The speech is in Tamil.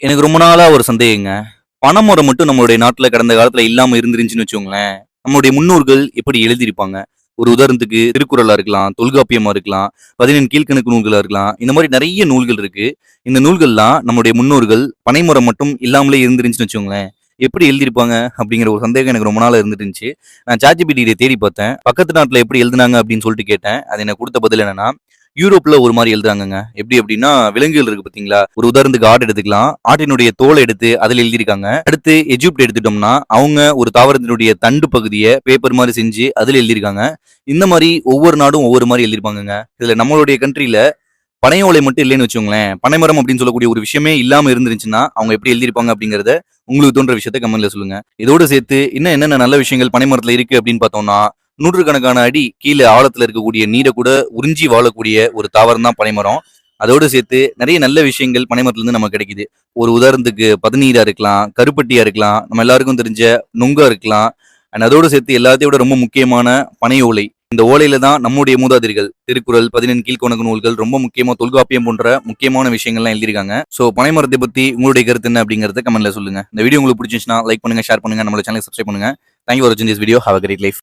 எனக்கு ரொம்ப நாளா ஒரு சந்தேகங்க. பனைமரம் மட்டும் நம்மளுடைய நாட்டுல கடந்த காலத்துல இல்லாம இருந்துருந்துச்சுன்னு வச்சுக்கோங்களேன், நம்மளுடைய முன்னோர்கள் எப்படி எழுதியிருப்பாங்க? ஒரு உதாரணத்துக்கு திருக்குறளா இருக்கலாம், தொல்காப்பியமா இருக்கலாம், 14 கீழ்க்கணக்கு நூல்களா இருக்கலாம். இந்த மாரி நெறைய நூல்கள் இருக்கு. இந்த நூல்கள்லாம் நம்முடைய முன்னோர்கள் பனைமரம் மட்டும் இல்லாமலே இருந்துருந்துச்சுன்னு வச்சுக்கோங்களேன், எப்படி எழுதியிருப்பாங்க? அப்படிங்கிற ஒரு சந்தேகம் எனக்கு ரொம்ப நாளா இருந்துட்டு இருந்துச்சு. நான் ChatGPT தேடி பார்த்தேன். பக்கத்து நாட்டுல எப்படி எழுதுனாங்க அப்படின்னு சொல்லிட்டு கேட்டேன். அது எனக்கு குடுத்த பதில் என்னன்னா, யூரோப்ல ஒரு மாரி எழுதுறாங்கங்க. எப்படி அப்படின்னா, விலங்குகள் இருக்கு பார்த்தீங்களா? ஒரு உதாரணத்துக்கு ஆடு எடுத்துக்கலாம். ஆட்டினுடைய தோல எடுத்து அதுல எழுதியிருக்காங்க. அடுத்து எஜிப்ட் எடுத்துட்டோம்னா, அவங்க ஒரு தாவரத்தினுடைய தண்டு பகுதிய பேப்பர் மாரி செஞ்சு அதுல எழுதியிருக்காங்க. இந்த மாரி ஒவ்வொரு நாடும் ஒவ்வொரு மாரி எழுதியிருப்பாங்கங்க. இதுல நம்மளுடைய கண்ட்ரில பனை ஓலை மட்டும் இல்லைன்னு வச்சுக்கோங்களேன். பனைமரம் அப்படின்னு சொல்லக்கூடிய ஒரு விஷயமே இல்லாம இருந்துருந்துச்சுன்னா, அவங்க எப்படி எழுதியிருப்பாங்க அப்படிங்கிறத உங்களுக்கு தோன்ற விஷயத்த கமெண்ட்ல சொல்லுங்க. இதோட சேர்த்து இன்னும் என்னென்ன நல்ல விஷயங்கள் பனைமரத்துல இருக்கு அப்படின்னு பார்த்தோம்னா, நூற்றுக்கணக்கான அடி கீழ ஆழத்துல இருக்கக்கூடிய நீர கூட உறிஞ்சி வாழக்கூடிய ஒரு தாவரம் தான் பனைமரம். அதோட சேர்த்து நெறைய நல்ல விஷயங்கள் பனைமரத்துலருந்து நமக்கு கிடைக்குது. ஒரு உதாரணத்துக்கு பதநீரா இருக்கலாம், கருப்பட்டியா இருக்கலாம், நம்ம எல்லாருக்கும் தெரிஞ்ச நுங்கா இருக்கலாம். அண்ட் அதோட சேர்த்து எல்லாத்தையும் விட ரொம்ப முக்கியமான பனை ஓலை. இந்த ஓலையில தான் நம்முடைய மூதாதையர்கள் திருக்குறள், 14 கீழ்க்கணக்கு நூல்கள், ரொம்ப முக்கியமா தொல்காப்பியம் போன்ற முக்கியமான விஷயங்கள்லாம் எழுதியிருக்காங்க. ஸோ பனைமரத்தை பத்தி உங்களுடைய கருத்து என்ன அப்படிங்கிறத கமெண்ட்ல சொல்லுங்க. இந்த வீடியோ உங்களுக்கு பிடிச்சிருந்துச்சுன்னா லைக் பண்ணுங்க, ஷேர் பண்ணுங்க, நம்ம சேனலை சப்ஸ்கிரைப் பண்ணுங்க. தேங்க் யூ ஃபார் வாட்சிங் this video. Have a great life.